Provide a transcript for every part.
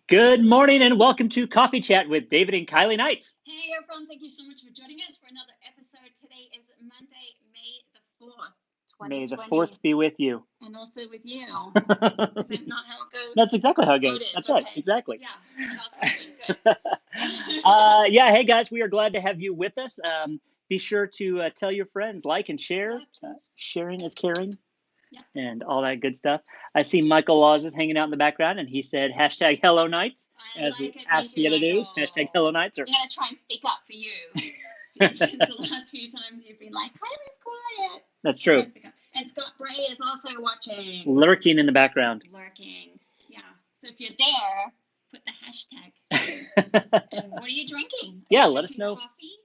Good morning and welcome to Coffee Chat with David and Kylie Knight. Hey everyone, thank you so much for joining us for another episode. Today is Monday, May the 4th, May the 2020. 4th be with you. And also with you. Is that not how it goes? That's exactly how it Oh, goes. it is. That's Okay. right, exactly. Yeah, that's good. Yeah, hey guys, we are glad to have you with us. Be sure to tell your friends, like and share. Yeah, Sharing is caring. Yeah. And all that good stuff. I see Michael Laws is hanging out in the background, and he said hashtag Hello Nights, as we asked you to do. Hashtag Hello Nights. I'm going to try and speak up for you. Because the last few times you've been like, Kylie's quiet. That's true. And Scott Bray is also watching. Lurking in the background. Lurking, yeah. So if you're there, put the hashtag. And what are you drinking? Yeah, let us know. Coffee?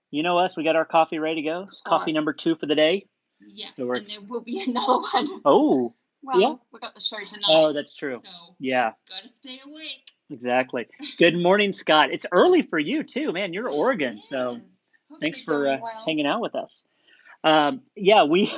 You know us, we got our coffee ready to go. It's coffee number 2 for the day. Yes, so and there will be another one. Oh, well, yeah. We got the show tonight. Oh, that's true. So yeah. Got to stay awake. Exactly. Good morning, Scott. It's early for you too, man. You're Oregon, so thanks for hanging out with us. Yeah, we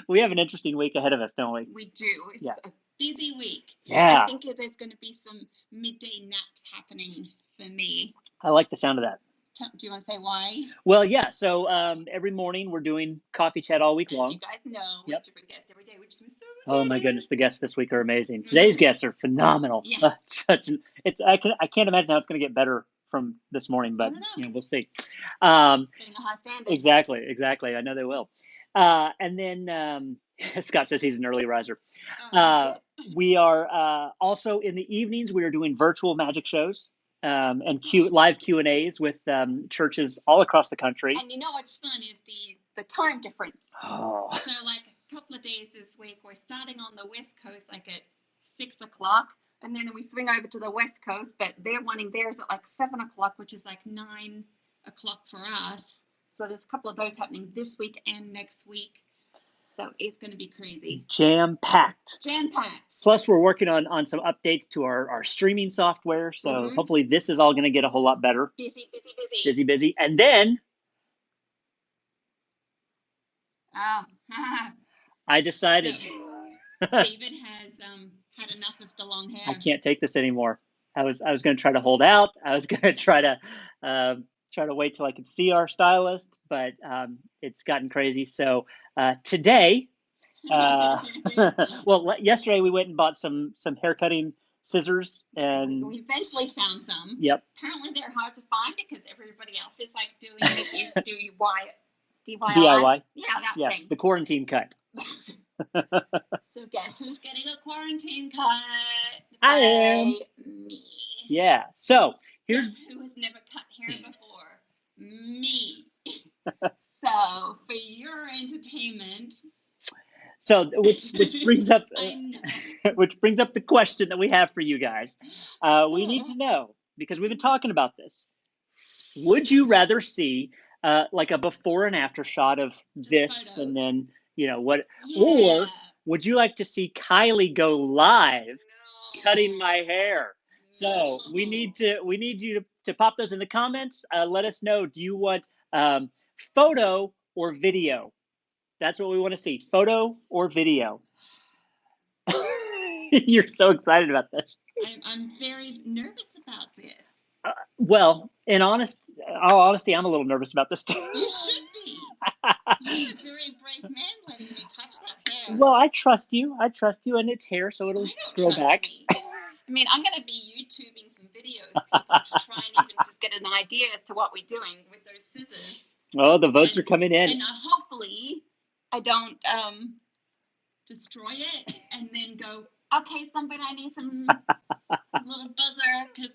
we have an interesting week ahead of us, don't we? We do. It's a busy week. Yeah. I think there's going to be some midday naps happening for me. I like the sound of that. Do you want to say why? Well, yeah. So every morning we're doing coffee chat all week long. As you guys know, we have different guests every day, which is so exciting. Oh my goodness, the guests this week are amazing. Today's guests are phenomenal. Yeah. I can't imagine how it's going to get better from this morning, but we'll see. Setting a high standard. Exactly. I know they will. And then Scott says he's an early riser. We are also in the evenings. We are doing virtual magic shows. And live Q&As with churches all across the country. And you know what's fun is the time difference. Oh. So like a couple of days this week, we're starting on the West Coast like at 6 o'clock. And then we swing over to the West Coast, but they're wanting theirs at like 7 o'clock, which is like 9 o'clock for us. So there's a couple of those happening this week and next week. So it's going to be crazy. Jam-packed. Plus, we're working on some updates to our streaming software. So hopefully this is all going to get a whole lot better. Busy. And then I decided. David has had enough of the long hair. I can't take this anymore. I was going to try to hold out. I was going to try to wait till I could see our stylist, but it's gotten crazy. So today, well, yesterday we went and bought some hair cutting scissors, and we eventually found some. Yep. Apparently they're hard to find because everybody else is like doing it. You do DIY. Yeah, thing. The quarantine cut. So guess who's getting a quarantine cut? I am. Me. Yeah. So here's who has never cut hair before. Me. So for your entertainment. So which brings up the question that we have for you guys. We need to know, because we've been talking about this. Would you rather see like a before and after shot of this, and then what, or would you like to see Kylie go live cutting my hair? So we need you to pop those in the comments. Let us know. Do you want photo or video? That's what we want to see. Photo or video? You're so excited about this. I'm very nervous about this. Well, in all honesty, I'm a little nervous about this too. You should be. You're a very brave man letting me touch that hair. Well, I trust you, and it's hair, so it'll grow back. I mean, I'm going to be YouTubing some videos, people, to try and even just get an idea as to what we're doing with those scissors. Oh, the votes are coming in. And hopefully I don't destroy it and then go, okay, somebody, I need some little buzzer because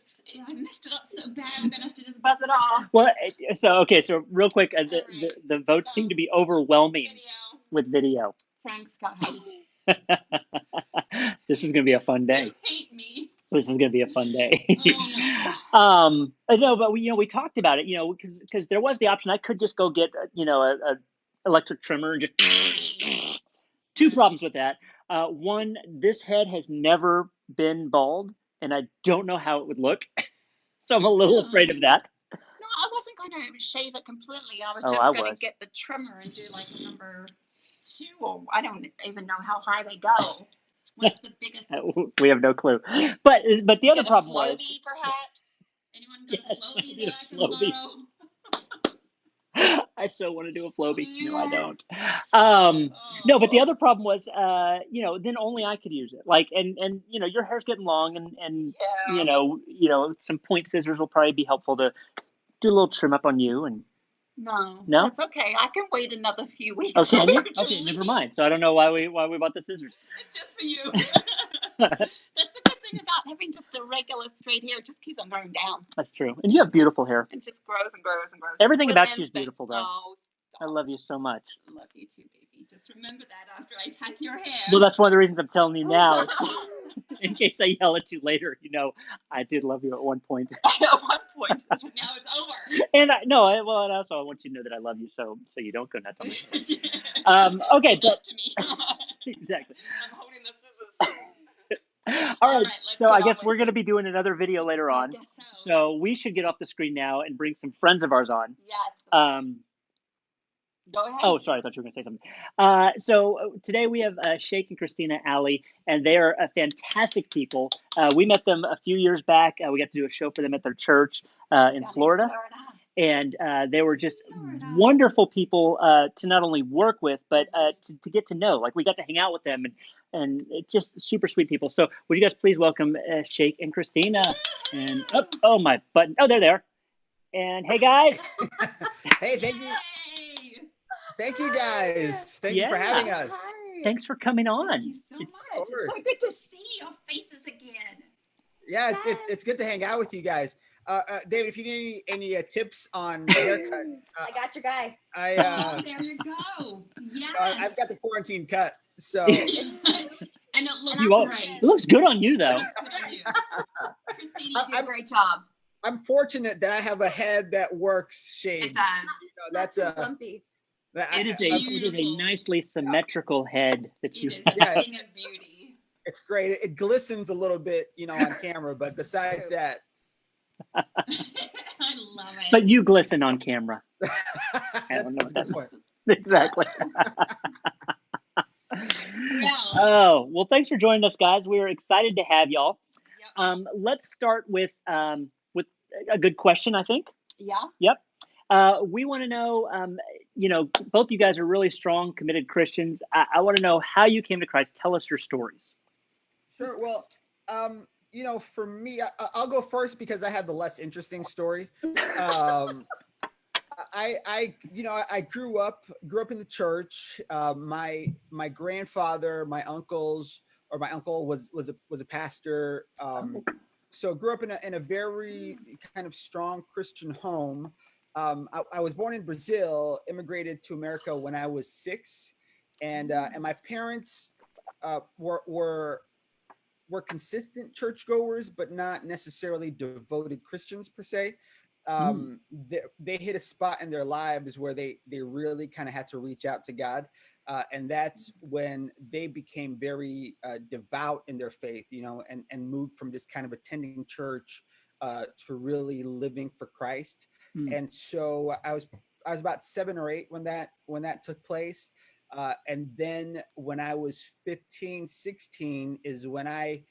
I messed it up so bad. I'm gonna have to just buzz it off. Well, so real quick, the votes seem to be overwhelming with video. Thanks, God. This is gonna be a fun day. You hate me. This is gonna be a fun day. Oh, no. No, but we talked about it, because there was the option. I could just go get a electric trimmer and just. Two problems with that. One, this head has never been bald, and I don't know how it would look. So I'm a little afraid of that. No, I wasn't going to shave it completely. I was just going to get the trimmer and do like number 2, or I don't even know how high they go. What's the biggest? We have no clue. But the other Get a problem was, Floaty, perhaps? Anyone got yes, a I Floaty need that a I can Floaty. borrow? I so want to do a Floby. No, I Yeah. don't. No, but the Oh, other problem was, then only I could use it. Like, and your hair's getting long, and yeah. some point scissors will probably be helpful to do a little trim up on you. And No, no, that's okay. I can wait another few oh, weeks can you? Okay, virtually. never mind. So I don't know why we bought the scissors. It's just for you. That's the good thing about having just a regular straight hair. It just keeps on going down. That's true. And you have beautiful hair. It just grows and grows and grows. Everything For about them, you is but beautiful, though. oh, I love you so much. love you too, baby. Just remember that after I tuck your hair. Well, that's one of the reasons I'm telling you now. Oh, In case I yell at you later, I did love you at one point. no. At one point, but now it's over. And and also I want you to know that I love you, so you don't go nuts on me. Okay, Good but luck to me. exactly. I'm holding the scissors. All right, let's so get I on guess with we're it. going to be doing another video later I on. guess so. So we should get off the screen now and bring some friends of ours on. Yes. Go ahead. Oh, sorry, I thought you were going to say something. So today we have Sheik and Cristina Ally, and they are fantastic people. We met them a few years back. We got to do a show for them at their church in Down Florida. And they were just wonderful people to not only work with, but to get to know. Like, we got to hang out with them, and just super sweet people. So would you guys please welcome Sheik and Cristina? And oh, my button. Oh, there they are. And hey, guys. Hey, thank you. Thank you, guys. Thank you for having us. Hi. Thanks for coming on. Thank you so much. It's so good to see your faces again. Yeah, it's good to hang out with you guys. David, if you need any tips on haircuts, I got your guy. Oh, there you go. Yes. I've got the quarantine cut, so And it looks great. It looks good on you, though. Good on you. Christina, you did a great job. I'm fortunate that I have a head that works shade. It does. That's lumpy. It is a nicely symmetrical head that you have. It is a thing of beauty. It's great. It glistens a little bit, on camera, but besides that, I love it. But you glisten on camera. that's a good point. Exactly. Well, thanks for joining us, guys. We're excited to have y'all. Yep. Let's start with a good question, I think. Yeah. Yep. We want to know, both you guys are really strong, committed Christians. I want to know how you came to Christ. Tell us your stories. Sure. Well, for me, I'll go first because I have the less interesting story. I grew up in the church. My grandfather, my uncle was a pastor. So grew up in a very kind of strong Christian home. I was born in Brazil, immigrated to America when I was 6, and my parents were consistent churchgoers, but not necessarily devoted Christians per se. They hit a spot in their lives where they really kind of had to reach out to God. And that's when they became very devout in their faith, and moved from just kind of attending church to really living for Christ. And so I was about 7 or 8 when that took place. And then when I was 15, 16 is when I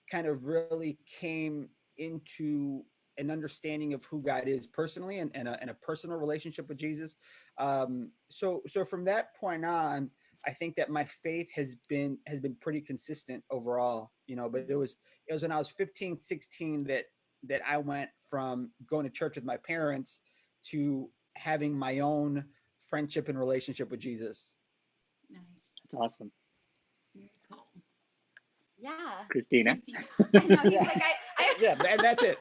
kind of really came into an understanding of who God is personally and a personal relationship with Jesus. So from that point on, I think that my faith has been pretty consistent overall, but it was when I was 15, 16 that I went from going to church with my parents to having my own friendship and relationship with Jesus. Nice. That's awesome. Very cool. Yeah. Christina. I know, he's like, Yeah, and that's it.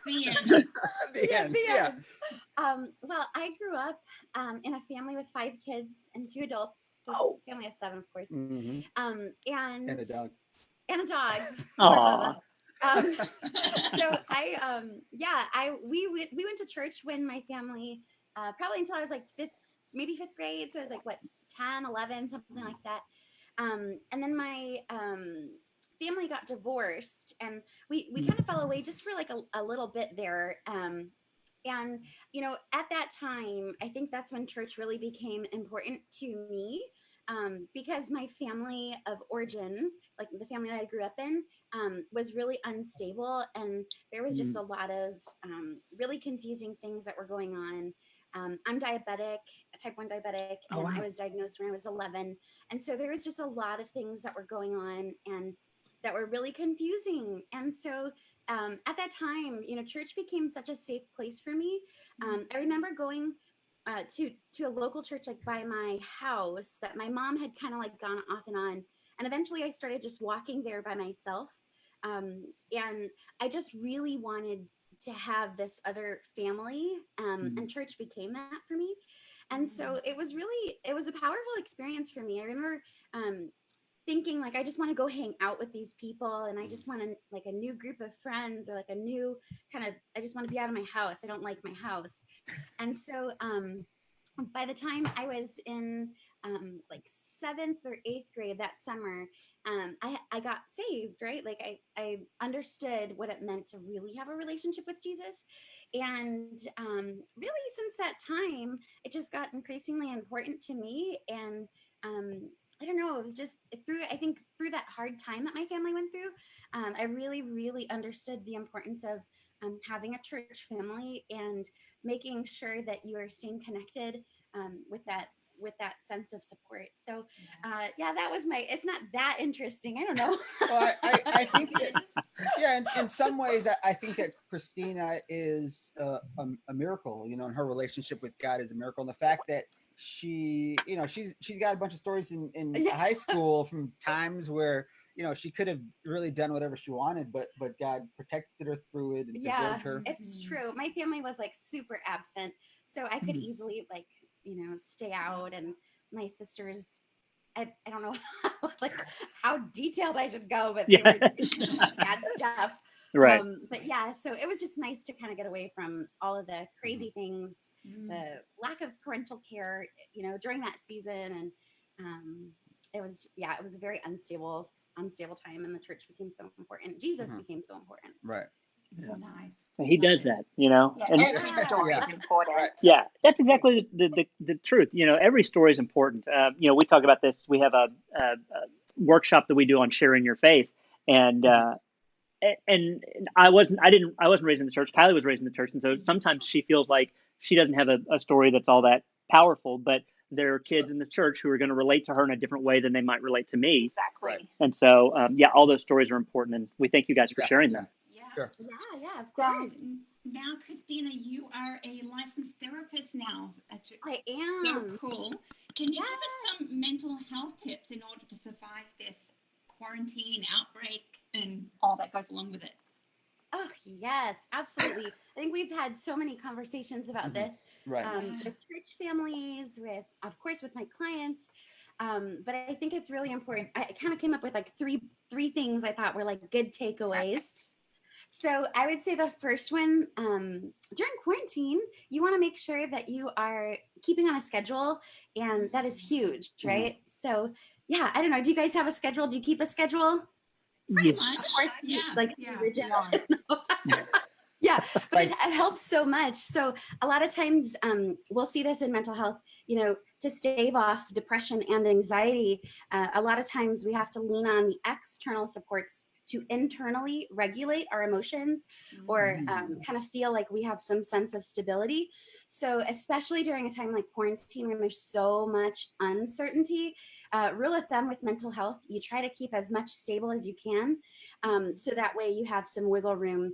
The end. The end. Yeah. Well, I grew up in a family with 5 kids and 2 adults. Family of 7, of course. Mm-hmm. And a dog. And a dog. Aww. So we went to church when my family, probably until I was like 5th grade. So I was like, 10, 11, something like that. And then my family got divorced, and we kind of fell away just for like a little bit there. And at that time, I think that's when church really became important to me. because my family of origin, like the family that I grew up in, was really unstable, and there was just a lot of really confusing things that were going on. I'm diabetic, type 1 diabetic, and I was diagnosed when I was 11. And so there was just a lot of things that were going on and that were really confusing. And so at that time, church became such a safe place for me. I remember going to a local church like by my house that my mom had kind of like gone off and on. And eventually I started just walking there by myself. And I just really wanted to have this other family, and church became that for me. And so it was a powerful experience for me. I remember thinking like, I just want to go hang out with these people, and I just want like a new group of friends, or like a new I just want to be out of my house. I don't like my house. And so by the time I was in like 7th or 8th grade that summer, I got saved, right? Like I understood what it meant to really have a relationship with Jesus. And really since that time, it just got increasingly important to me. And I don't know, it was just I think through that hard time that my family went through, I really, really understood the importance of having a church family and making sure that you are staying connected with that sense of support. So yeah, that was it's not that interesting. I don't know. Well, I think that, yeah, in some ways, I think that Cristina is a miracle, and her relationship with God is a miracle. And the fact that she's got a bunch of stories in high school from times where, she could have really done whatever she wanted, but God protected her through it and preserved her. It's true. My family was like super absent, so I could easily like, stay out. And my sisters, I don't know how detailed I should go, but they were bad stuff. Right. But yeah, so it was just nice to kind of get away from all of the crazy things, the lack of parental care, during that season. And it was a very unstable time, and the church became so important. Jesus became so important. Right. Yeah. Nice. He does that, Yeah, every story is important. Right. Yeah, that's exactly the truth. Every story is important. We talk about this. We have a workshop that we do on sharing your faith, and I wasn't raised in the church. Kylie was raised in the church, and so sometimes she feels like she doesn't have a story that's all that powerful, but there are kids in the church who are going to relate to her in a different way than they might relate to me. Exactly. Right. And so, all those stories are important, and we thank you guys for sharing them. Yeah. Sure. Yeah, of So course. now, Cristina, you are a licensed therapist now. I am. So cool. Can you give us some mental health tips in order to survive this quarantine outbreak and all that goes along with it? Oh, yes, absolutely. I think we've had so many conversations about this, Right. With church families, of course, with my clients. But I think it's really important. I kind of came up with like three things I thought were like good takeaways. So I would say the first one, during quarantine, you want to make sure that you are keeping on a schedule, and that is huge, right? So yeah, I don't know. Do you guys have a schedule? Do you keep a schedule? Pretty much. Of course, rigid. Yeah. Yeah, but it helps so much. So a lot of times we'll see this in mental health, to stave off depression and anxiety. A lot of times we have to lean on the external supports to internally regulate our emotions, or kind of feel like we have some sense of stability. So especially during a time like quarantine, when there's so much uncertainty, rule of thumb with mental health, you try to keep as much stable as you can. So that way you have some wiggle room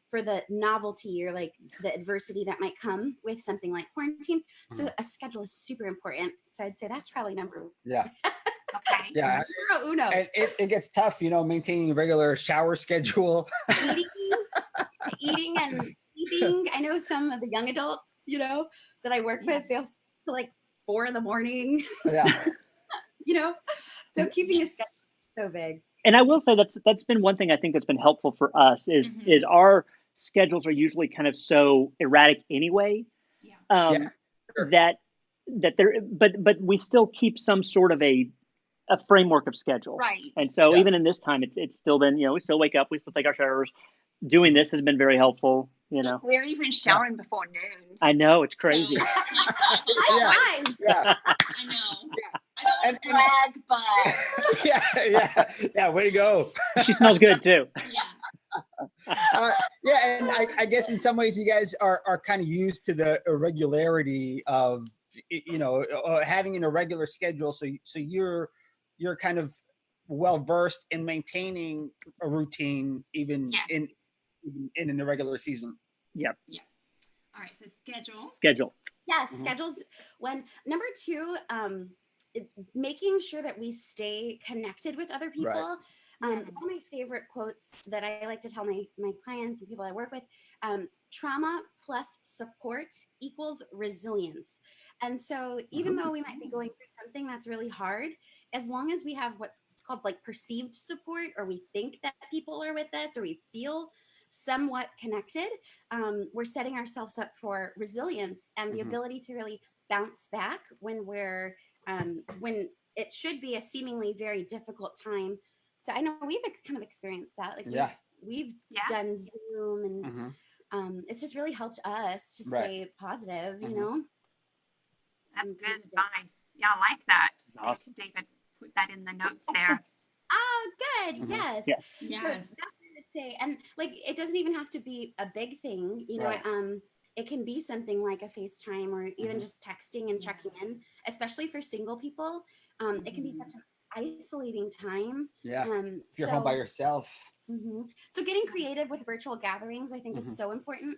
for the novelty or like the adversity that might come with something like quarantine. So a schedule is super important. So I'd say that's probably number one. Yeah. Okay. Yeah. Numero uno. And it gets tough, maintaining a regular shower schedule. Eating and sleeping. I know some of the young adults, that I work with, they'll sleep till like 4 a.m. Yeah. So keeping a schedule is so big. And I will say that's been one thing I think that's been helpful for us is our schedules are usually kind of so erratic anyway. Sure. That there, but we still keep some sort of a framework of schedule. Right. And so even in this time, it's still been, we still wake up, we still take our showers. Doing this has been very helpful, We're even showering before noon. I know, it's crazy. So, Yeah. I know. I don't And Brag, but yeah, way to go. She smells good too. yeah. Yeah, and I guess in some ways you guys are kind of used to the irregularity of having an irregular schedule. So you're kind of well versed in maintaining a routine even Yeah. in an irregular season. Yep. Yeah. All right. So schedule. Schedule. Yes, schedules. When number two, making sure that we stay connected with other people. Right. One of my favorite quotes that I like to tell my clients and people I work with, trauma plus support equals resilience. And so even though we might be going through something that's really hard, as long as we have what's called like perceived support, or we think that people are with us, or we feel somewhat connected, we're setting ourselves up for resilience and the ability to really bounce back when when it should be a seemingly very difficult time. So I know we've kind of experienced that. Like we've done Zoom, and it's just really helped us to stay positive. You know, that's good advice. Yeah, I like that. Awesome. David, put that in the notes there. Oh, good. Yes. Yes. Yes. So that's what I would say. And like, it doesn't even have to be a big thing. You know, it can be something like a FaceTime, or even just texting and checking in, especially for single people. It can be such an isolating time. Yeah. If you're home by yourself. So getting creative with virtual gatherings, I think, is so important.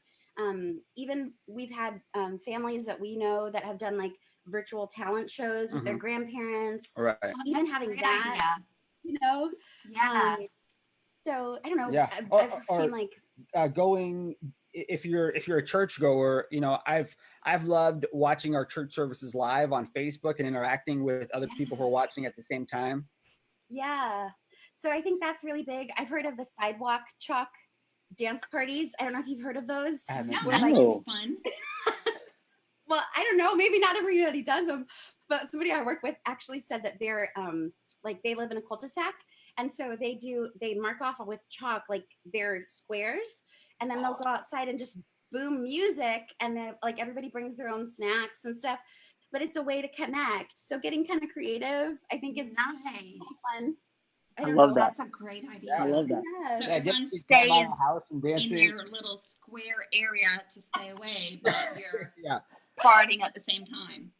Even we've had families that we know that have done like virtual talent shows with their grandparents. Right. Even having that, you know. Yeah. So I don't know. Yeah. I've seen like going. If you're a churchgoer, you know, I've loved watching our church services live on Facebook and interacting with other people who are watching at the same time. Yeah. So I think that's really big. I've heard of the sidewalk chalk dance parties. I don't know if you've heard of those. I haven't. No, that looks fun. Well, I don't know. Maybe not everybody does them, but somebody I work with actually said that they're like they live in a cul-de-sac, and so they mark off with chalk like their squares, and then they'll go outside and just boom music, and then like everybody brings their own snacks and stuff. But it's a way to connect. So getting kind of creative, I think it's nice. so fun. I love that. That's a great idea. I love that. So Yeah, everyone stays stays house and in dancing. their little square area to stay away, but you're Yeah. partying at the same time.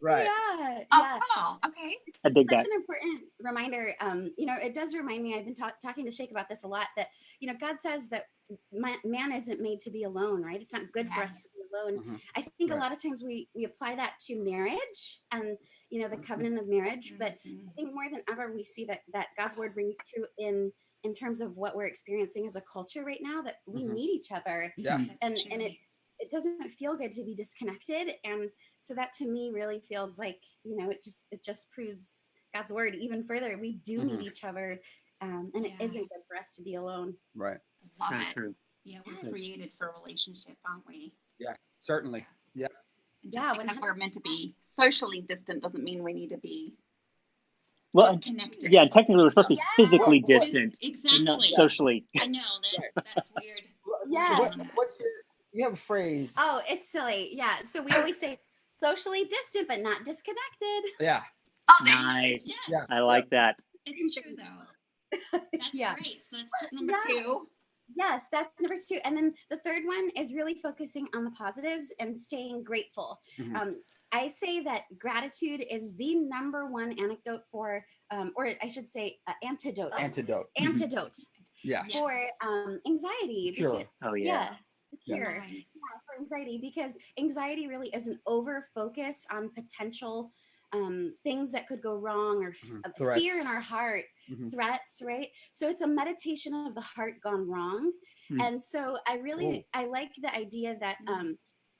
Right. Yeah. Oh, Yeah. cool. Okay. I dig that. Such an important reminder. You know, it does remind me, I've been talking to Sheik about this a lot, that, you know, God says that man isn't made to be alone, right? It's not good for us to be alone. I think a lot of times we apply that to marriage and, you know, the covenant of marriage, but I think more than ever we see that God's word rings true in terms of what we're experiencing as a culture right now, that we need each other. Yeah. And it doesn't feel good to be disconnected. And so that to me really feels like, you know, it just proves God's word even further. We do need each other. And it isn't good for us to be alone. Right. Very true. Yeah, we're created for a relationship, aren't we? Yeah, certainly. Yeah. And just because we're meant to be socially distant doesn't mean we need to be connected. Yeah, technically we're supposed to be physically distant, exactly. not socially. I know that's weird. Yeah. What's you have a phrase? Oh, it's silly. Yeah. So we always say socially distant, but not disconnected. Yeah. Oh, Nice. Yeah. I like that. It's true though. That's great. So that's tip number 2. Yes, that's number 2. And then the third one is really focusing on the positives and staying grateful. I say that gratitude is the number one antidote for, or I should say, antidote. Yeah. For anxiety. Cure. Oh yeah. Cure. Nice. For anxiety, because anxiety really is an over focus on potential things that could go wrong, or fear in our heart, threats, right? So it's a meditation of the heart gone wrong. And so I like the idea that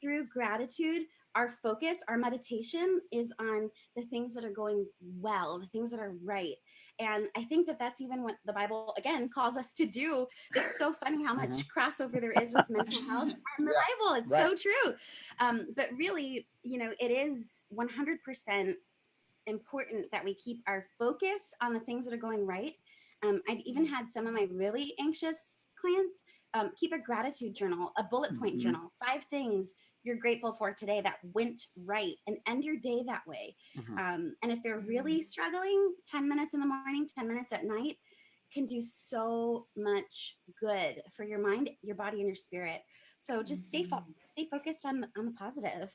through gratitude, our focus, our meditation is on the things that are going well, the things that are right. And I think that that's even what the Bible, again, calls us to do. It's so funny how much crossover there is with mental health in the Bible. It's so true. But really, you know, it is 100% important that we keep our focus on the things that are going right. I've even had some of my really anxious clients keep a gratitude journal, a bullet point journal, 5 things you're grateful for today that went right, and end your day that way. And if they're really struggling, 10 minutes in the morning, 10 minutes at night can do so much good for your mind, your body, and your spirit. So just stay focused on the positive.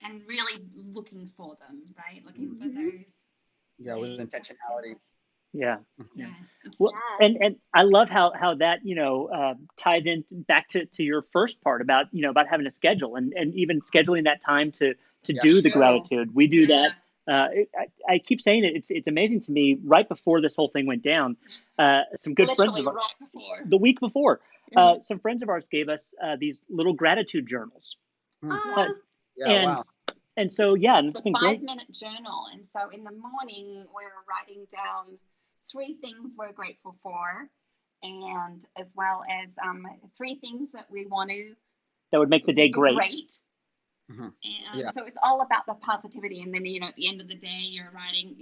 And really looking for them, right? Looking for those. Yeah, with intentionality. Yeah. Yeah. Well, and I love how that ties in back to your first part about about having a schedule and even scheduling that time to do the gratitude. We do that. I keep saying it. It's amazing to me. Right before this whole thing went down, some good friends of ours, right before. the week before, some friends of ours gave us these little gratitude journals. Yeah, wow. And so and it's been great. 5-minute journal, and so in the morning we're writing down 3 things we're grateful for, and as well as 3 things that we want to that would make the day great. And so it's all about the positivity, and then at the end of the day you're writing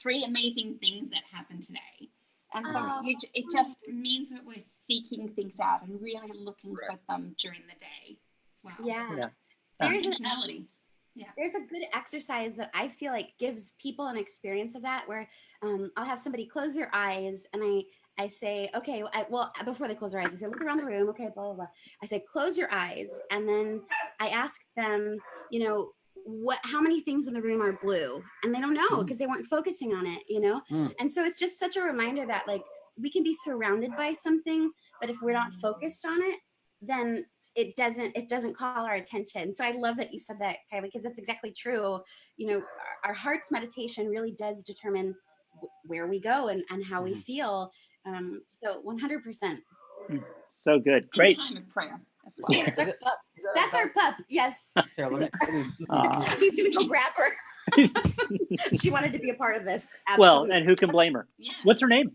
3 amazing things that happened today, and so it just means that we're seeking things out and really looking for them during the day as well. There's intentionality. There's a good exercise that I feel like gives people an experience of that, where I'll have somebody close their eyes, and I say, okay, before they close their eyes, I say, look around the room. Okay, blah, blah, blah. I say, close your eyes. And then I ask them, how many things in the room are blue? And they don't know because they weren't focusing on it, And so it's just such a reminder that like we can be surrounded by something, but if we're not focused on it, then it doesn't call our attention. So I love that you said that, Kylie, because that's exactly true. Our heart's meditation really does determine where we go and how we feel. So 100%. So good. Great. Time of prayer as well. That's our pup. Yes. Here, let me He's going to go grab her. She wanted to be a part of this. Absolutely. Well, and who can blame her? Yeah. What's her name?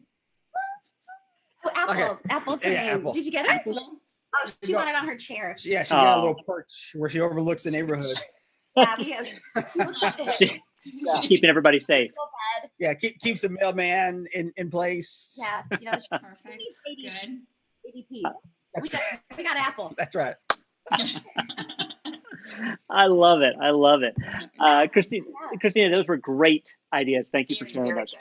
Oh, Apple. Okay. Apple's her name. Apple. Did you get her? Oh, she wanted on her chair. She's got a little perch where she overlooks the neighborhood. Yeah, she looks like the keeping everybody safe. Yeah, keeps the mailman in place. Yeah, she's perfect. Good. ADP. We got Apple. That's right. I love it. Cristina, those were great ideas. Thank you for sharing those.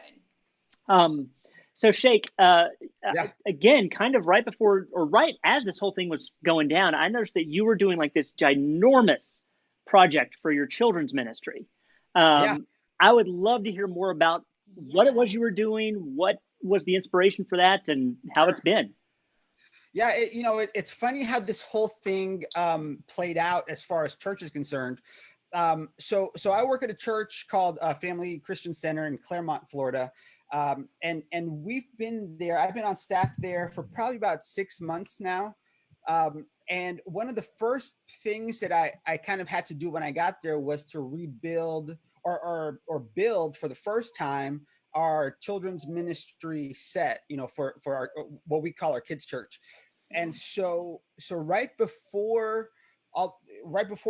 So Sheik, again, kind of right before or right as this whole thing was going down, I noticed that you were doing like this ginormous project for your children's ministry. I would love to hear more about what it was you were doing, what was the inspiration for that, and how it's been. Yeah, it's funny how this whole thing played out as far as church is concerned. So I work at a church called Family Christian Center in Claremont, Florida. And we've been there. I've been on staff there for probably about 6 months now. And one of the first things that I kind of had to do when I got there was to rebuild or build for the first time our children's ministry set, for our, what we call our kids' church. And so right before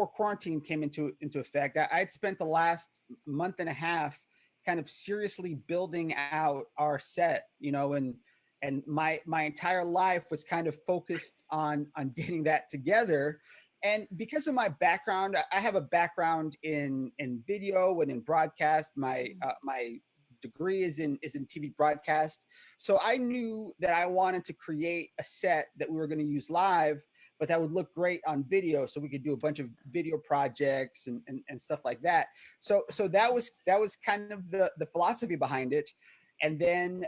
quarantine came into effect, I'd spent the last month and a half kind of seriously building out our set, and my entire life was kind of focused on getting that together. And because of my background, I have a background in video and in broadcast. My degree is in TV broadcast. So I knew that I wanted to create a set that we were going to use live, but that would look great on video, so we could do a bunch of video projects and stuff like that. So that was kind of the philosophy behind it. And then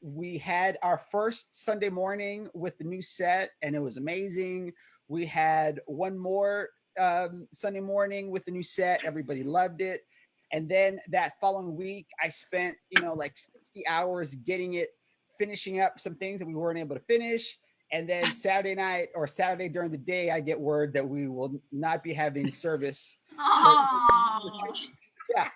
we had our first Sunday morning with the new set, and it was amazing. We had one more Sunday morning with the new set. Everybody loved it. And then that following week, I spent, like 60 hours finishing up some things that we weren't able to finish. And then Saturday night or Saturday during the day, I get word that we will not be having service. Yeah.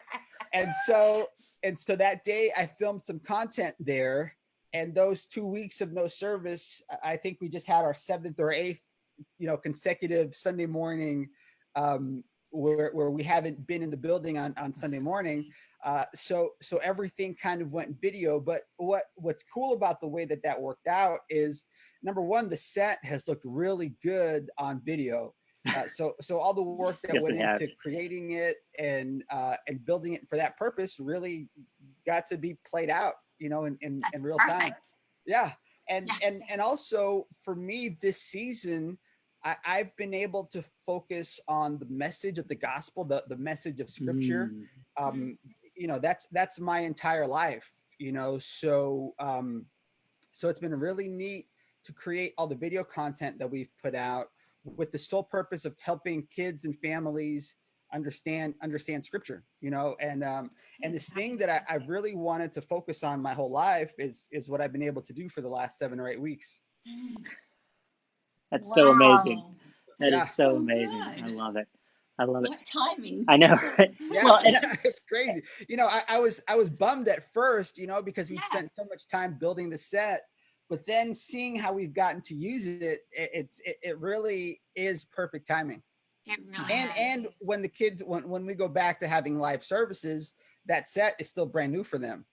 And so that day I filmed some content there, and those 2 weeks of no service, I think we just had our 7th or 8th, consecutive Sunday morning, where we haven't been in the building on Sunday morning. So everything kind of went video. But what's cool about the way that worked out is, number one, the set has looked really good on video. So all the work that Yes, went it has. into creating it and building it for that purpose really got to be played out, That's in real time. perfect. Yeah. And Yeah. and also for me this season, I've been able to focus on the message of the gospel, the message of scripture. Mm. Um, that's my entire life, so it's been really neat to create all the video content that we've put out with the sole purpose of helping kids and families understand scripture, and this thing that I really wanted to focus on my whole life is what I've been able to do for the last 7 or 8 weeks. That's so amazing. Wow. That Yeah. is so So amazing. I good. love it. I love it. What timing. I know, right? Yeah, Well, and yeah, it's crazy. I was bummed at first, because we'd Yeah. spent so much time building the set, but then seeing how we've gotten to use it really is perfect timing. It really And is. when the kids when we go back to having live services, that set is still brand new for them.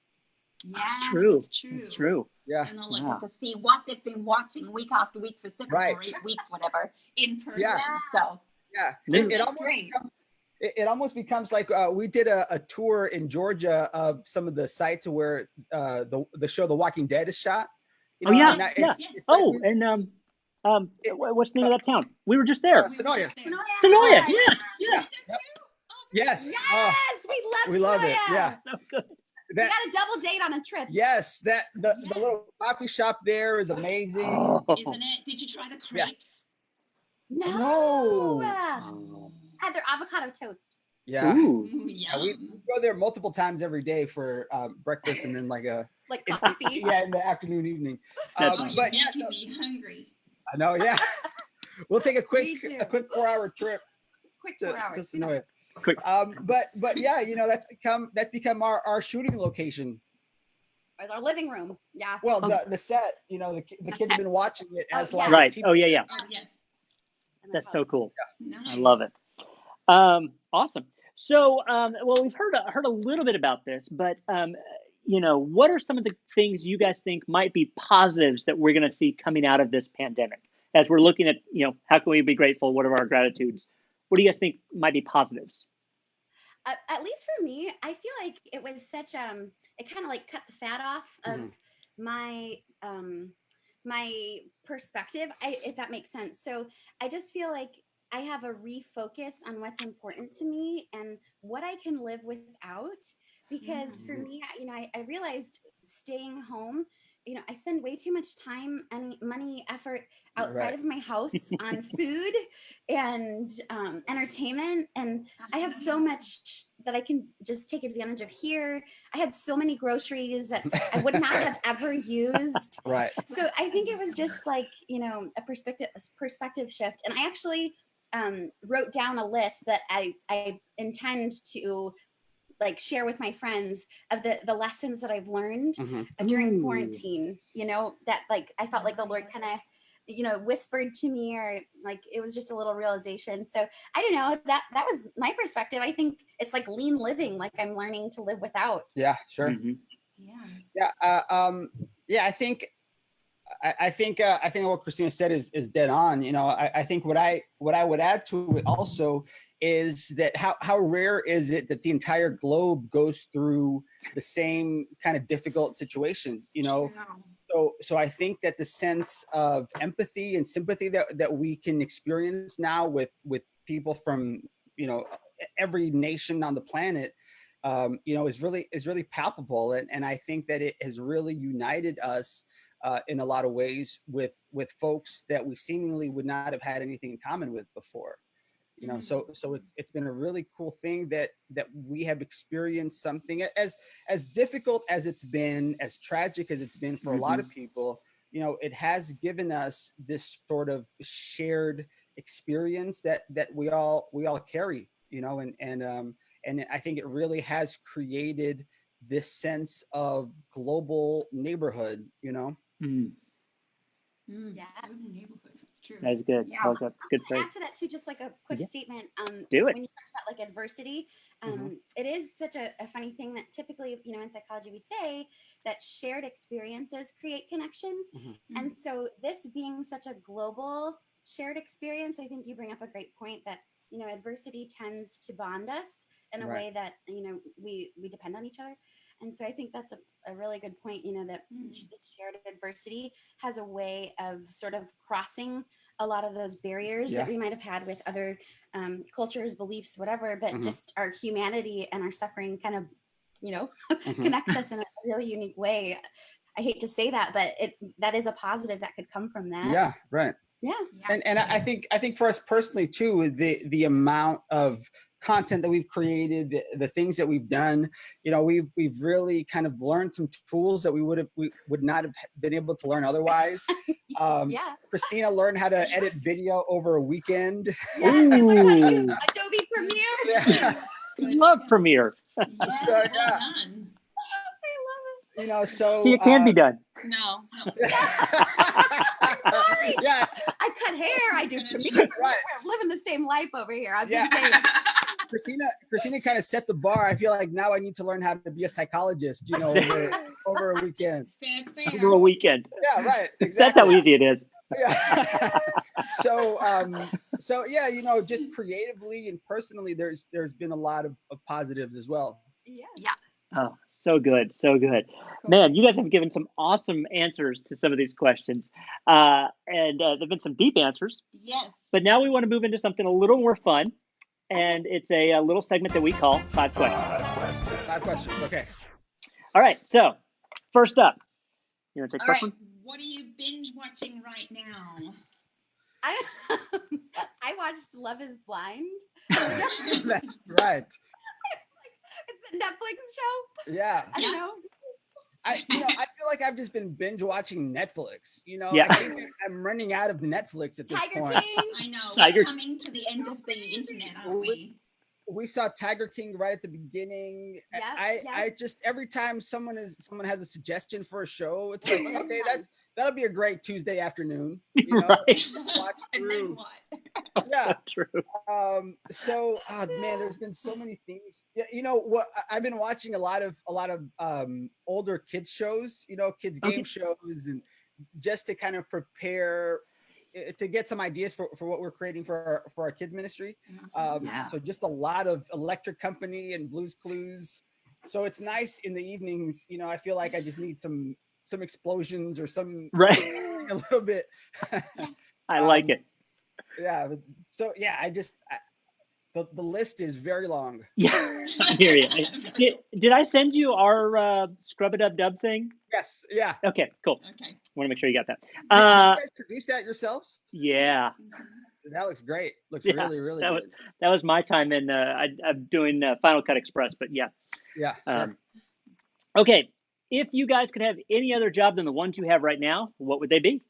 Yeah, it's true. it's true. It's true. Yeah, And they'll Wow. get to see what they've been watching week after week for 7 right. or 8 weeks, whatever, in person. Yeah, So yeah. This- It that's almost great. becomes it almost becomes like we did a tour in Georgia of some of the sites where the show The Walking Dead is shot. Oh yeah, and yeah. it's like Oh, and what's the name of that town? We were just there. We were Sonoya. just there. Sonoya. Oh. Yes, You're yeah. there too? Oh, Yes. Yes, we love it. Sonoya. Yeah. So good. We That got a double date on a trip. yes, the Yeah. little coffee shop there is amazing. Oh. Isn't it? Did you try the Yeah. crepes? No. No. Oh. I had their avocado toast. Yeah. Ooh. Ooh, Yeah, we yum. go there multiple times every day for breakfast and then like Like coffee. yeah, in the afternoon, evening. That's Oh, awesome. you're But yeah, making so me hungry. I know. Yeah, we'll take a Me too. 4-hour trip Quick to 4 hours. Sonoya. Quick. But yeah, that's become our shooting location. It's our living room. Yeah. Well, Oh. the set, the kids have been watching it as Oh, like yeah. Right. TV. Oh yeah, yeah. Oh, yes. And the That's so post. cool. Nice. I love it. Awesome. So, well, we've heard a little bit about this, but what are some of the things you guys think might be positives that we're going to see coming out of this pandemic? As we're looking at, how can we be grateful? What are our gratitudes? What do you guys think might be positives? At least for me, I feel like it was such it kind of like cut the fat off of my my perspective, if that makes sense. So I just feel like I have a refocus on what's important to me and what I can live without. Because for me, I realized staying home, I spend way too much time and money, effort outside Right. of my house on food and entertainment. And I have so much that I can just take advantage of here. I had so many groceries that I would not have ever used. Right. So I think it was just like, a perspective shift. And I actually wrote down a list that I intend to like share with my friends of the lessons that I've learned during Ooh. quarantine, that like I felt like the Lord kind of whispered to me, or like it was just a little realization. So I don't know, that was my perspective. I think it's like lean living, like I'm learning to live without. Yeah. Sure. Mhm. Yeah. Yeah. I think what Christina said is dead on. I think what I would add to it also is that how rare is it that the entire globe goes through the same kind of difficult situation, so I think that the sense of empathy and sympathy that we can experience now with people from every nation on the planet is really palpable, and I think that it has really united us in a lot of ways with folks that we seemingly would not have had anything in common with before. So it's been a really cool thing that we have experienced something as difficult as it's been, as tragic as it's been for a lot of people. It has given us this sort of shared experience that we all carry. And I think it really has created this sense of global neighborhood. Mm. Yeah. Good neighborhoods. It's true. That's good. Yeah. Well, that's good To phrase. add to that too, just like a quick Yeah. statement. Do it. When you talk about like adversity, it is such a funny thing that typically, in psychology we say that shared experiences create connection. And so this being such a global shared experience. I think you bring up a great point that, adversity tends to bond us in a way that, we depend on each other. And so I think that's a really good point, that shared adversity has a way of sort of crossing a lot of those barriers that we might have had with other cultures, beliefs, whatever, but just our humanity and our suffering kind of, connects us in a really unique way. I hate to say that, but that is a positive that could come from that. Yeah, right. Yeah. And I think for us personally too, the amount of content that we've created, the things that we've done, we've really kind of learned some tools that we would not have been able to learn otherwise. Cristina learned how to edit video over a weekend. Yes, I learned how to use Adobe Premiere. Yeah. I love Premiere. So, Well yeah. done. I love it. So See, it can be done. No. I'm sorry. Yeah. I cut hair. I do Premiere. Right. We're living the same life over here. I'm just saying. Christina kind of set the bar. I feel like now I need to learn how to be a psychologist, over a weekend. Fair. Over a weekend. Yeah, right. Exactly. That's how easy it is. Yeah. So yeah, just creatively and personally, there's been a lot of positives as well. Yeah. Oh, so good. So good. Man, you guys have given some awesome answers to some of these questions. And there've been some deep answers. Yes. But now we want to move into something a little more fun. And it's a little segment that we call 5 questions. 5 questions. Okay. All right. So first up, you want to take All first right. one? What are you binge watching right now? I watched Love is Blind. That's right. It's a Netflix show. Yeah. I don't know. I feel like I've just been binge watching Netflix. Yeah. I think I'm running out of Netflix at this Tiger point. King. I know. Tiger- We're coming to the end of the internet, aren't we? We saw Tiger King right at the beginning. Yeah, I just every time someone has a suggestion for a show, it's like, okay, that'll be a great Tuesday afternoon. Right. Just watch And then through. what? Yeah. True. So man, there's been so many things. Yeah, what I've been watching a lot of older kids shows, kids game shows, and just to kind of prepare to get some ideas for what we're creating for our kids ministry. So just a lot of Electric Company and Blue's Clues. So it's nice in the evenings, I feel like I just need some explosions or some Right. a little bit. I like it. Yeah. So yeah, the list is very long. Yeah, I hear you. Did I send you our Scrub-a-Dub-Dub thing? Yes. Yeah. Okay, cool. Okay. Want to make sure you got that. Did you guys produce that yourselves? Yeah. That looks great. Looks Yeah, really, really that good. was my time in. I'm doing Final Cut Express, but yeah. Yeah. Sure. Okay, if you guys could have any other job than the ones you have right now, what would they be?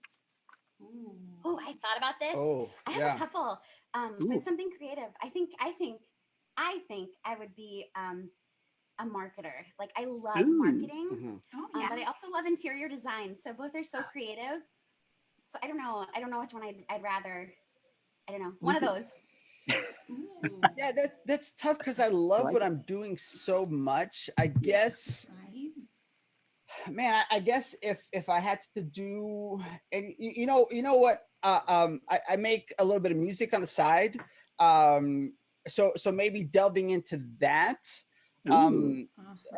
Oh, I thought about this. Oh, I have yeah. a couple, but something creative. I think I would be a marketer. Like I love marketing, Mhm. but I also love interior design. So both are so creative. So I don't know which one I'd rather. I don't know. One of those. Yeah, that's tough because I love what I'm doing so much. I guess, man, I guess if I had to do, and you know what, I make a little bit of music on the side, so maybe delving into that,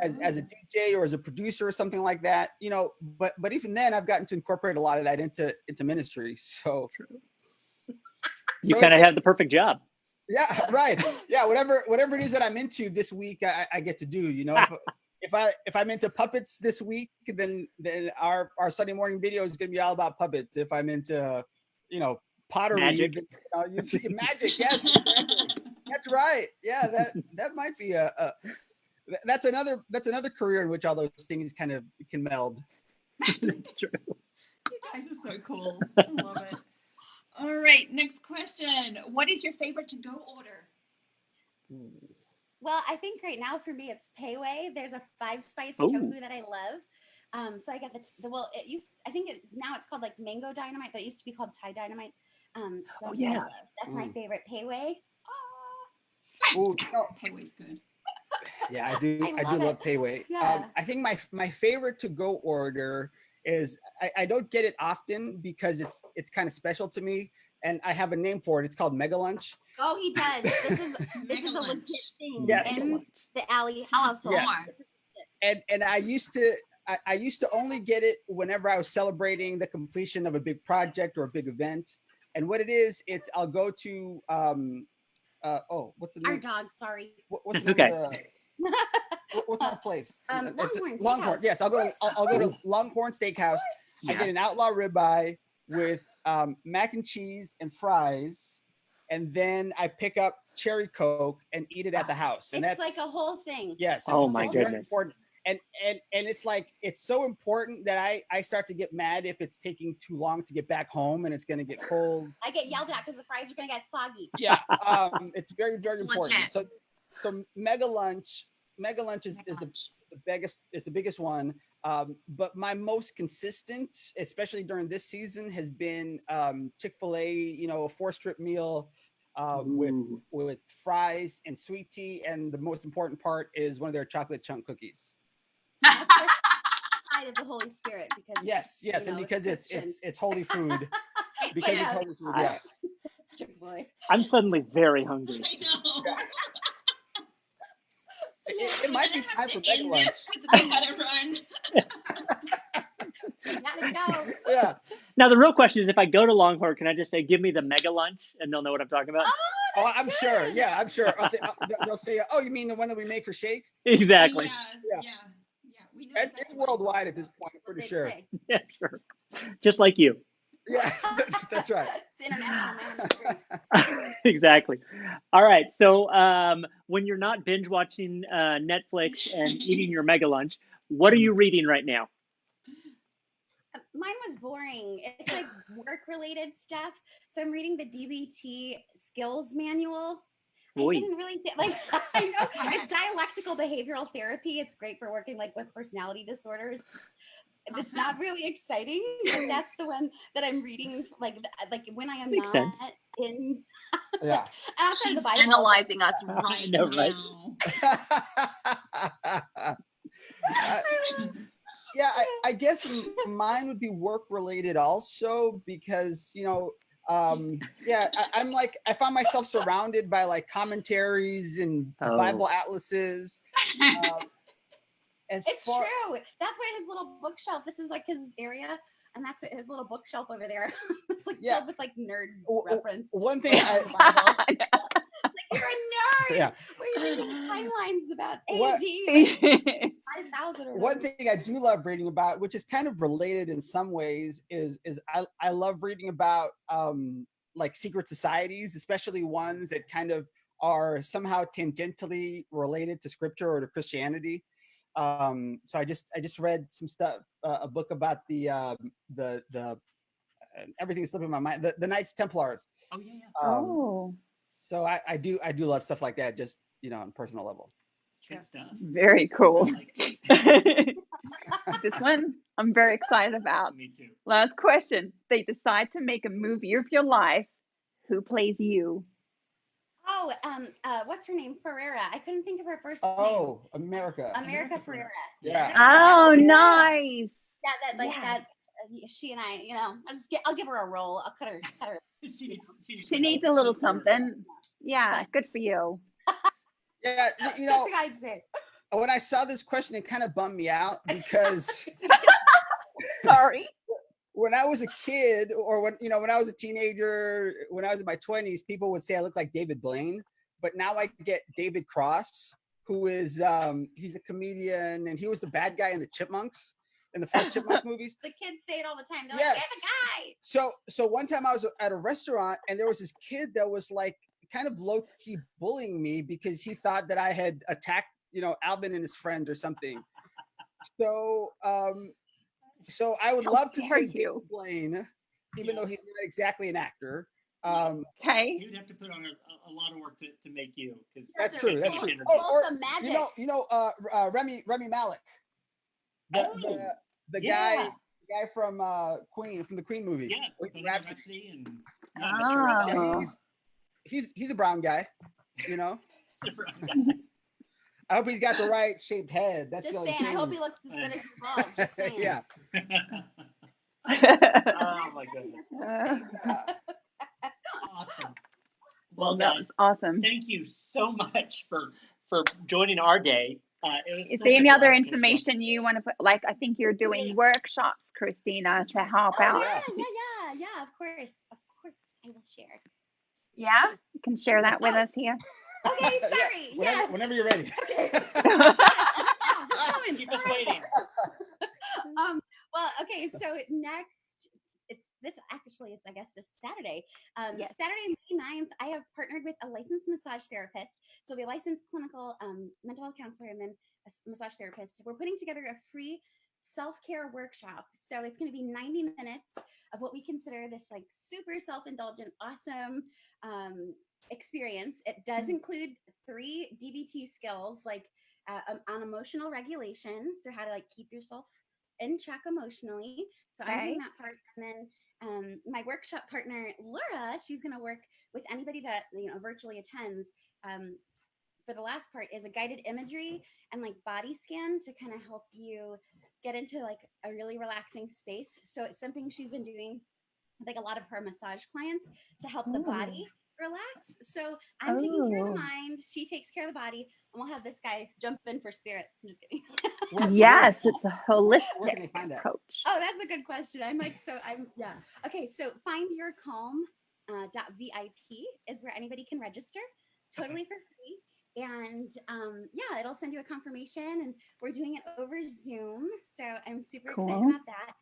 as a DJ or as a producer or something like that, but even then I've gotten to incorporate a lot of that into ministry. So You kind of have the perfect job. Yeah, right. Yeah, whatever it is that I'm into this week, I get to do. If I'm into puppets this week, then our Sunday morning video is going to be all about puppets. If I'm into, pottery, Magic. you see magic. Yes, exactly. That's right. Yeah, that might be that's another career in which all those things kind of can meld. That's true. You guys are so cool. I love it. All right, next question. What is your favorite to-go order? Well, I think right now for me it's Payway. There's a 5-spice Ooh. tofu that I love. So I got now it's called like Mango Dynamite, but it used to be called Thai Dynamite. So that's what I love. That's my favorite. Payway. Ooh, Payway's good. Yeah, I do love Payway. Yeah. I think my favorite to-go order is I don't get it often because it's kind of special to me, and I have a name for it. It's called Mega Lunch. Oh, he does. This is a legit thing Yes. in the Alley household. Yeah. And I used to only get it whenever I was celebrating the completion of a big project or a big event. And what it is, I'll go to what's the name? Our dog, sorry. What's the name of what's that place? Longhorn. Yes, I'll go to Longhorn Steakhouse. I get an outlaw ribeye with mac and cheese and fries, and then I pick up cherry Coke and eat it at the house. And it's like a whole thing. Yes. Oh my goodness. Very important. And it's like, it's so important that I start to get mad if it's taking too long to get back home and it's going to get cold. I get yelled at because the fries are going to get soggy. Yeah. It's very, very important. So Mega Lunch is the biggest one. But my most consistent, especially during this season, has been Chick-fil-A, a 4-strip meal with fries and sweet tea. And the most important part is one of their chocolate chunk cookies. Side of the Holy Spirit, because yes, and because it's holy food. Because it's holy food. Yeah. Chick-fil-A. I'm suddenly very hungry. I know. It might be time for Mega Lunch. I gotta run. Gotta go. Yeah. Now the real question is, if I go to Longhorn, can I just say, "Give me the Mega Lunch," and they'll know what I'm talking about? Oh, I'm sure. Yeah, I'm sure. They'll say, "Oh, you mean the one that we make for Shake?" Exactly. Yeah. We know It's worldwide at this point. I'm pretty sure. Yeah, sure. Just like you. Yeah, that's right. It's international, man. Exactly. All right. So when you're not binge watching Netflix and eating your Mega Lunch, what are you reading right now? Mine was boring. It's like work-related stuff. So I'm reading the DBT skills manual. I didn't really I know it's dialectical behavioral therapy. It's great for working with personality disorders. It's not really exciting, but that's the one that I'm reading. Like when I am Makes not sense. in. Yeah. Outside She's the Bible. analyzing us right I know, right? now. Yeah, I guess mine would be work related also, because I'm like, I found myself surrounded by commentaries and Bible atlases. It's true. That's why his little bookshelf. This is his area, and that's his little bookshelf over there. It's filled with nerd reference. One thing you're a nerd. Yeah. We're reading timelines about AD 5,000 or one thing I do love reading about, which is kind of related in some ways, is I love reading about secret societies, especially ones that kind of are somehow tangentially related to scripture or to Christianity. So I just read some stuff, a book about the everything's slipping my mind, the Knights Templars. Oh yeah. So I do love stuff like that, just on a personal level. Good stuff. Very cool. This one I'm very excited about. Me too. Last question. They decide to make a movie of your life. Who plays you? Oh, what's her name? Ferreira. I couldn't think of her first name. Oh, America Ferreira. Yeah. Oh, nice. Yeah, that. She and I, I'll give her a role. I'll cut her. She needs a little something. Yeah, good for you. Yeah, That's what I'd say. When I saw this question, it kind of bummed me out because Sorry. When I was a kid, or when I was a teenager, when I was in my 20s, people would say I look like David Blaine. But now I get David Cross, who is he's a comedian, and he was the bad guy in the Chipmunks, in the first Chipmunks movies. The kids say it all the time. They're Yes. like, "That's a guy." So one time I was at a restaurant, and there was this kid that was kind of low-key bullying me because he thought that I had attacked, Alvin and his friend or something. So I would love to say David Blaine, even though he's not exactly an actor. Okay. You'd have to put on a lot of work to make you. That's true. That's true. Or magic. Remy Malek, the guy from Queen, from the Queen movie. Yeah. Rhapsody. Oh. He's a brown guy, I hope he's got the right shaped head. That's just the saying. thing. I hope he looks as good as he looks. Just saying. Yeah. Oh my goodness. Awesome. Well, Well, that guys, was awesome. thank you so much for joining our day. It was Is such there a any other blast, Cristina. information you want to put? Like, I think you're doing workshops, Christina, to help Oh out. yeah, of course, I will share. Yeah, you can share that with us here. Okay, Yeah, sorry. Yeah. whenever you're ready. Okay. Gosh, yeah, it's coming. Keep us All right. waiting. Well, okay, so next, it's I guess this Saturday. Yes. Saturday, May 9th, I have partnered with a licensed massage therapist. So I'll be a licensed clinical mental health counselor and then a massage therapist. We're putting together a free self-care workshop. So it's going to be 90 minutes of what we consider this like super self-indulgent, awesome experience. It does include 3 DBT skills like on emotional regulation. So how to like keep yourself in check emotionally. So I'm doing that part. And then my workshop partner, Laura, she's going to work with anybody that, virtually attends. For the last part is a guided imagery and like body scan to kind of help you get into like a really relaxing space. So it's something she's been doing with like a lot of her massage clients to help the body relax. So I'm taking care of the mind. She takes care of the body, and we'll have this guy jump in for spirit. I'm just kidding. Yes, it's a Where can they holistic find that? approach. Oh, that's a good question. Yeah. Okay, so findyourcalm.vip is where anybody can register, totally for free. And yeah, it'll send you a confirmation, and we're doing it over Zoom. So I'm super excited about that.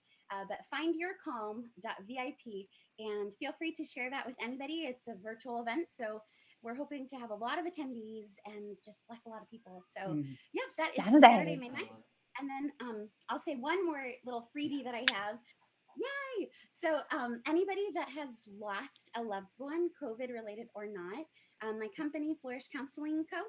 But findyourcalm.vip, and feel free to share that with anybody. It's a virtual event, so we're hoping to have a lot of attendees and just bless a lot of people. So yeah, that is Saturday, May 9th. And then I'll say one more little freebie that I have. Yay! So anybody that has lost a loved one, COVID related or not, my company, Flourish Counseling Co.,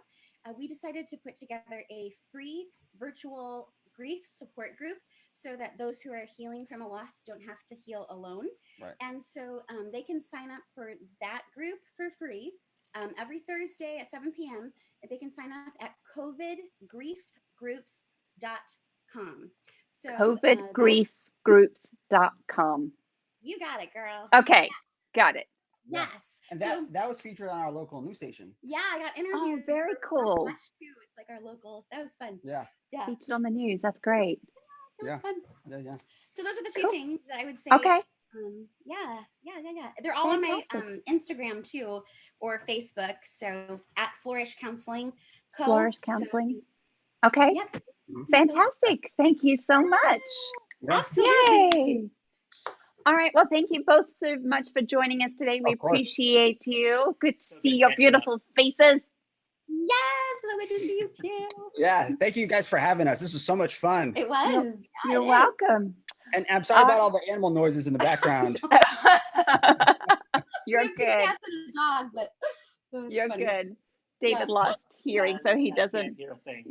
we decided to put together a free virtual grief support group so that those who are healing from a loss don't have to heal alone. Right. And so they can sign up for that group for free every Thursday at 7 p.m. They can sign up at covidgriefgroups.com. So covidgriefgroups.com. You got it, girl. Okay, got it. Yeah. Yes. And So that was featured on our local news station. yeah, I got Oh, interviewed. very for cool. Rush too. It's like our local. That was fun. Yeah. Yeah. Featured on the news. That's great. So it was fun. Yeah. So those are the 2 Cool. things that I would say. Okay. Yeah. They're all on my Fantastic. Instagram too, or Facebook. So at Flourish Counseling Co. Flourish Counseling. Okay. Yep. Fantastic. Thank you so much. Yeah. Absolutely. Yay. All right. Well, thank you both so much for joining us today. We Of course. appreciate you. Good to So see good your catching up. beautiful faces. Yes. So good to see you too. Yeah. Thank you guys for having us. This was so much fun. It was. Yeah, You're it is. welcome. And I'm sorry about all the animal noises in the background. You're We have 2 good. cats and a dog, but it's You're funny. good. David Yeah. lost hearing, so he I doesn't. can't hear a thing.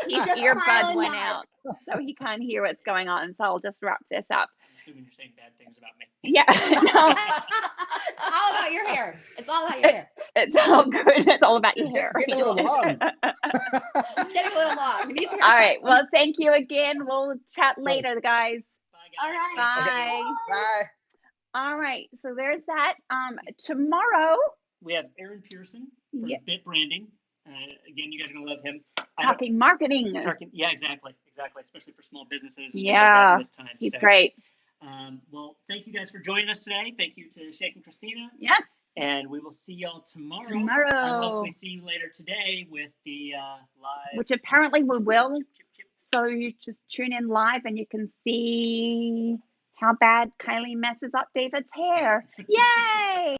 His Just smile earbud and went nod. out, so he can't hear what's going on. So I'll just wrap this up. I'm assuming you're saying bad things about me. Yeah, no, It's all about your hair. It's all about your hair. it's all good. It's all about your hair. Getting a little long. It's getting a little long. It needs a All haircut. right. Well, thank you again. We'll chat later, guys. Bye, All guys. right. Bye. Bye. All right. So there's that. Tomorrow, We have Aaron Pearson from Yeah. Bit Branding. Again, you guys are gonna love him. talking marketing. Yeah, exactly, especially for small businesses. And things like Yeah, that in this time. he's So, great. Well, thank you guys for joining us today. Thank you to Sheik and Cristina. Yes. And we will see y'all tomorrow. Tomorrow. Unless we see you later today with the live. Which apparently we will. Chip. So you just tune in live and you can see how bad Kylie messes up David's hair. Yay!